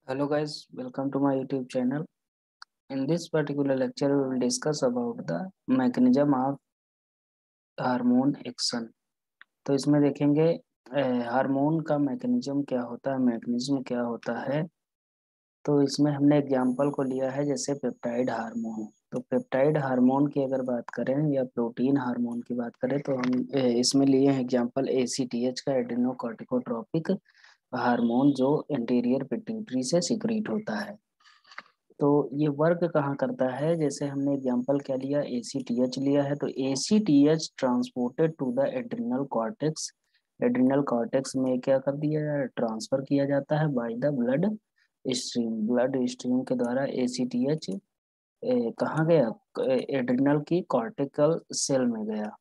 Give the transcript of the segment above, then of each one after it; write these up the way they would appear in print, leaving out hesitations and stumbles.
Hello guys, welcome to my YouTube channel. In this particular lecture, we will discuss about the mechanism of hormone action. तो इसमें देखेंगे hormone का mechanism क्या होता है, mechanism क्या होता है। तो इसमें हमने एग्जांपल को लिया है जैसे पेप्टाइड हार्मोन। तो पेप्टाइड हार्मोन की अगर बात करें या प्रोटीन हार्मोन की बात करें तो हम इसमें लिए हैं एग्जांपल ACTH का, एड्रेनोकॉर्टिकोट्रोपिक हार्मोन, जो एंटीरियर पिट्यूटरी से सिक्रीट होता है। तो ये वर्क कहाँ करता है, जैसे हमने एग्जांपल क्या लिया, ACTH लिया है। तो ACTH transported to the adrenal cortex, adrenal cortex में क्या कर दिया जाए, ट्रांसफर किया जाता है by the blood stream. Blood stream के द्वारा ACTH कहाँ गया, एड्रिनल की कॉर्टिकल सेल में गया।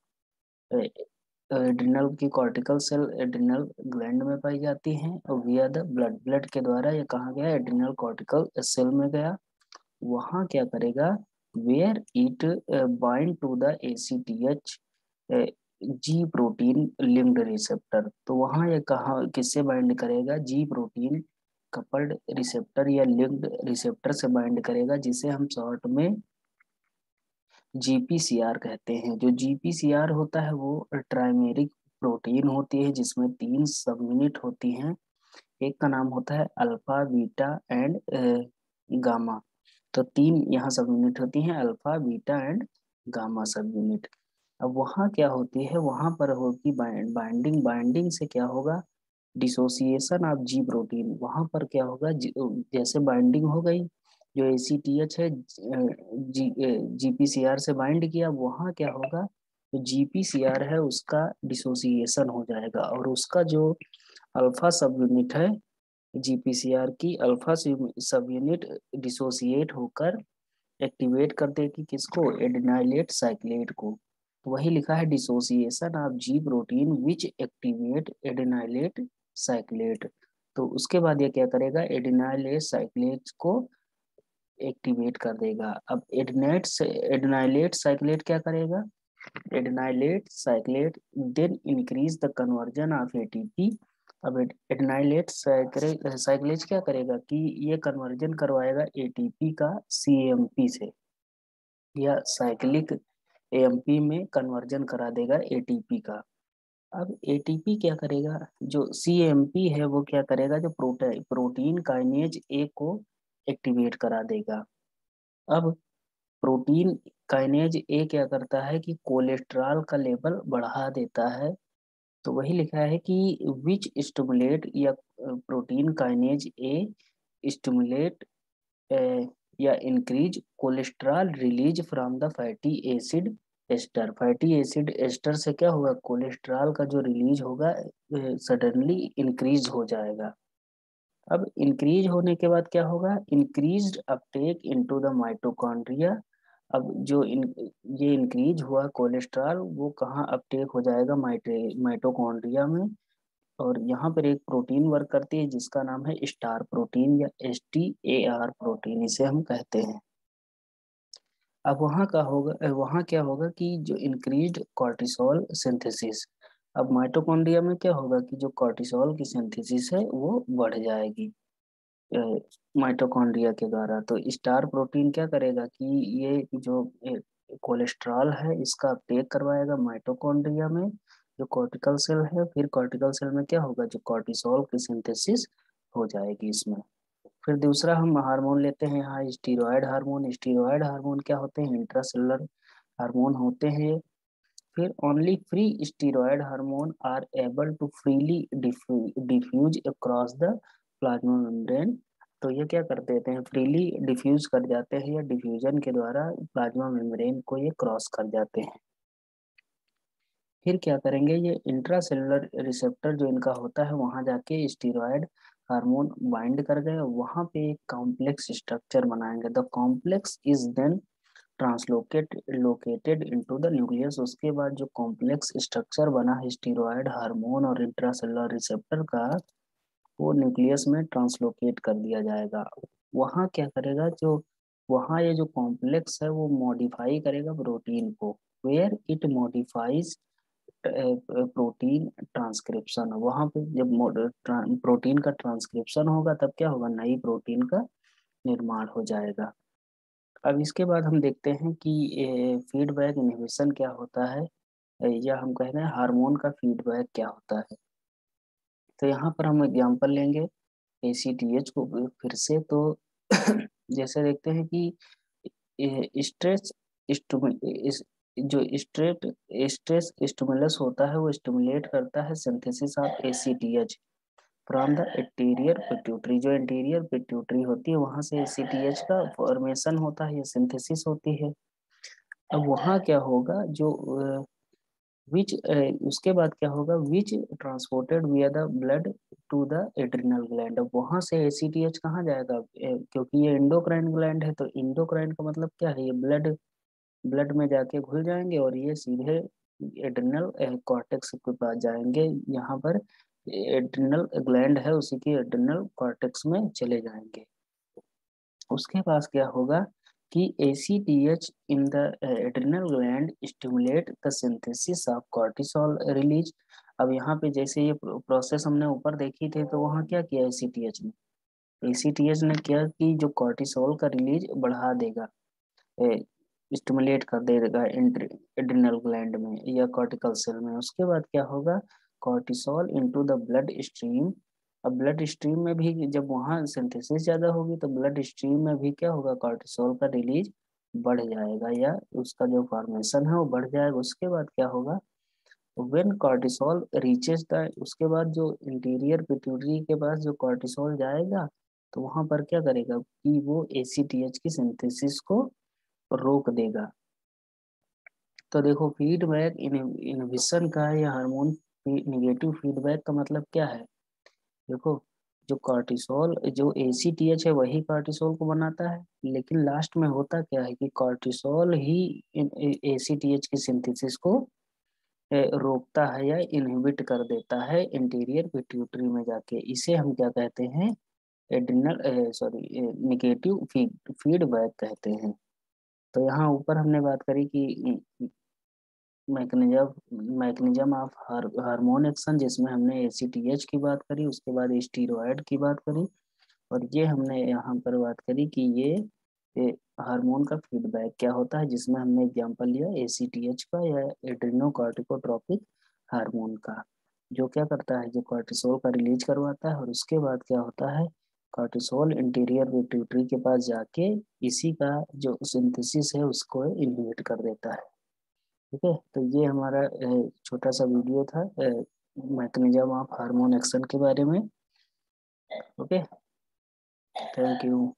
एड्रिनल की कॉर्टिकल सेल एड्रिनल ग्लैंड में पाई जाती हैं और विया द ब्लड, ब्लड के द्वारा ये कहाँ गया, एड्रिनल कॉर्टिकल सेल में गया। वहाँ क्या करेगा, where it bind to the ACTH G protein linked receptor. तो वहाँ ये कहाँ किससे बाइंड करेगा, जी प्रोटीन कपल्ड रिसेप्टर या लिंक्ड रिसेप्टर से बाइंड करेगा, जिसे हम शॉर्ट में GPCR कहते हैं। जो GPCR होता है वो ट्राइमेरिक प्रोटीन होती है, जिसमें 3 सब यूनिट होती हैं। एक का नाम होता है अल्फा, बीटा एंड गामा। तो 3 यहाँ सब यूनिट होती हैं, अल्फा, बीटा एंड गामा सब यूनिट। अब वहाँ क्या होती है, वहाँ पर होगी बाइंडिंग। बाइंडिंग से क्या होगा, डिसोसिएशन ऑफ जी प्रोटीन। वहाँ पर क्या होगा, जैसे बाइंडिंग हो गई, जो ACTH है GPCR से बाइंड किया, वहाँ क्या होगा, जो GPCR है उसका डिसोसिएशन हो जाएगा और उसका जो अल्फा सब यूनिट है GPCR की, अल्फा सब यूनिट डिसोसिएट होकर एक्टिवेट कर देगी किसको, एडिनाइलेट साइक्लेट को। तो वही लिखा है dissociation of ji protein which activate adenylate साइक्लेट। तो उसके बाद ये क्या करेगा, एडिनाइलेट साइक्लेट को एक्टिवेट कर देगा। अब एडिनाइलेट साइक्लेट क्या करेगा, adenylate cyclase then increase the conversion of ATP। अब एडिनाइलेट साइक्लेज क्या करेगा कि ये कन्वर्जन करवाएगा ATP का CAMP से, या साइक्लिक AMP में कन्वर्जन करा देगा ATP का। अब ATP क्या करेगा, जो CAMP है वो क्या करेगा, जो प्रोटीन काइनेज A को एक्टिवेट करा देगा। अब प्रोटीन काइनेज A क्या करता है कि कोलेस्ट्रॉल का लेवल बढ़ा देता है। तो वही लिखा है कि विच स्टिमुलेट, या प्रोटीन काइनेज A स्टिमुलेट या increase cholesterol release from the fatty acid ester. Fatty acid ester से क्या होगा, कोलेस्ट्रॉल का जो रिलीज होगा सडनली इंक्रीज हो जाएगा। अब इंक्रीज होने के बाद क्या होगा, increased Uptake into the mitochondria. अब जो ये इंक्रीज हुआ कोलेस्ट्रॉल, वो कहाँ अपटेक हो जाएगा, माइटोकॉन्ड्रिया में। और यहाँ पर एक प्रोटीन वर्क करती है जिसका नाम है स्टार प्रोटीन या STAR प्रोटीन, इसे हम कहते हैं। अब वहाँ का होगा, वहाँ क्या होगा कि जो इंक्रीज्ड कॉर्टिसोल सिंथेसिस। अब माइटोकॉन्ड्रिया में क्या होगा कि जो कॉर्टिसोल की सिंथेसिस है वो बढ़ जाएगी माइटोकॉन्ड्रिया के द्वारा। तो स्टार प्रोटीन क्या करेगा कि ये जो कोलेस्ट्रॉल है इसका अपटेक करवाएगा माइटोकॉन्ड्रिया में, जो कॉर्टिकल सेल है। फिर कॉर्टिकल सेल में क्या होगा, जो कॉर्टिसोल की सिंथेसिस हो जाएगी इसमें। फिर दूसरा हम हार्मोन लेते हैं यहाँ, स्टीरॉयड हार्मोन। स्टीरॉयड हार्मोन क्या होते हैं, इंट्रासेलुलर हार्मोन होते हैं। फिर only free steroid hormone are able to freely diffuse across the plasma membrane. तो ये क्या कर देते हैं, फ्रीली डिफ्यूज कर जाते हैं, या डिफ्यूजन के द्वारा प्लाज्मा मेम्ब्रेन को ये क्रॉस कर जाते हैं। फिर क्या करेंगे, ये इंट्रासेलुलर रिसेप्टर जो इनका होता है, वहां जाके स्टीरॉयड हार्मोन बाइंड कर गए, वहां पे एक कॉम्प्लेक्स स्ट्रक्चर बनाएंगे। The complex is then translocate located into the nucleus. उसके बाद जो कॉम्प्लेक्स स्ट्रक्चर बना है स्टीरॉयड हार्मोन और इंट्रासेलुलर रिसेप्टर का, वो न्यूक्लियस में ट्रांसलोकेट कर दिया जाएगा। वहाँ क्या करेगा, जो वहाँ ये जो कॉम्प्लेक्स है वो मॉडिफाई करेगा प्रोटीन को, where it modifies protein transcription, वहां पे जब प्रोटीन का ट्रांसक्रिप्शन होगा तब क्या होगा, नई प्रोटीन का निर्माण हो जाएगा। अब इसके बाद हम देखते हैं कि फीडबैक इनहिबिशन क्या होता है, या हम कह रहे हैं हार्मोन का फीडबैक क्या होता है। तो यहाँ पर हम एग्जांपल लेंगे ACTH को फिर से। तो जैसे देखते हैं कि स्ट्रेस जो स्ट्रेस स्टिमुलस होता है वो स्टिमुलेट करता है synthesis of ACTH from the interior pituitary. जो इंटीरियर पिट्यूटरी होती है वहां से ACTH का फॉर्मेशन होता है या सिंथेसिस होती है। अब वहाँ क्या होगा, जो विच उसके बाद क्या होगा, which transported via the blood to the adrenal gland. अब वहां से ACTH कहाँ जाएगा, क्योंकि ये इंडोक्राइन ग्लैंड है, तो इंडोक्राइन का मतलब क्या है, ये ब्लड ब्लड में जाके घुल जाएंगे और ये सीधे एड्रिनल कॉर्टेक्स के पास जाएंगे। यहाँ पर एड्रिनल ग्लैंड है, उसी की एड्रिनल कॉर्टेक्स में चले जाएंगे। उसके पास क्या होगा कि ACTH in the adrenal gland stimulate the synthesis of cortisol release. अब यहाँ पे जैसे ये प्रोसेस हमने ऊपर देखी थी, तो वहाँ क्या किया ACTH ने क्या कि जो कॉर्टिसोल का रिलीज बढ़ा देगा, स्टिमुलेट कर देगा एड्रिनल ग्लैंड में या कॉर्टिकल सेल में। उसके बाद क्या होगा, cortisol into the blood stream. अब ब्लड स्ट्रीम में भी जब वहाँ सिंथेसिस ज्यादा होगी तो ब्लड स्ट्रीम में भी क्या होगा, कॉर्टिसोल का रिलीज बढ़ जाएगा या उसका जो फॉर्मेशन है वो बढ़ जाएगा। उसके बाद क्या होगा, व्हेन कॉर्टिसोल रीचेस द, उसके बाद जो इंटीरियर पिट्यूटरी के पास जो कॉर्टिसोल जाएगा तो वहां पर क्या करेगा कि वो ACTH की सिंथेसिस को रोक देगा। तो देखो फीडबैक इनहिबिशन का या हार्मोन निगेटिव फीडबैक का मतलब क्या है। देखो, जो कॉर्टिसोल जो ACTH है वही कॉर्टिसोल को बनाता है, लेकिन लास्ट में होता क्या है कि कॉर्टिसोल ही ACTH की सिंथेसिस को रोकता है या इनहिबिट कर देता है इंटीरियर पिट्यूटरी में जाके। इसे हम क्या कहते हैं, एड्रिनल सॉरी निगेटिव फीडबैक कहते हैं। तो यहाँ ऊपर हमने बात करी कि मैकेनिज्म ऑफ हार्मोन एक्शन, जिसमें हमने ACTH की बात करी, उसके बाद स्टीरॉयड की बात करी, और ये हमने यहाँ पर बात करी कि ये हार्मोन का फीडबैक क्या होता है, जिसमें हमने एग्जांपल लिया ACTH का या एड्रिनोकॉर्टिकोट्रोपिक हार्मोन का, जो क्या करता है, जो कॉर्टिसोल का रिलीज करवाता है। और उसके बाद क्या होता है, कॉर्टिसोल इंटीरियर पिट्यूटरी के पास जाके इसी का जो सिंथेसिस है उसको इनहिबिट कर देता है। ठीक है, तो ये हमारा छोटा सा वीडियो था मैकेनिज्म ऑफ हार्मोन एक्शन के बारे में। Okay, thank you.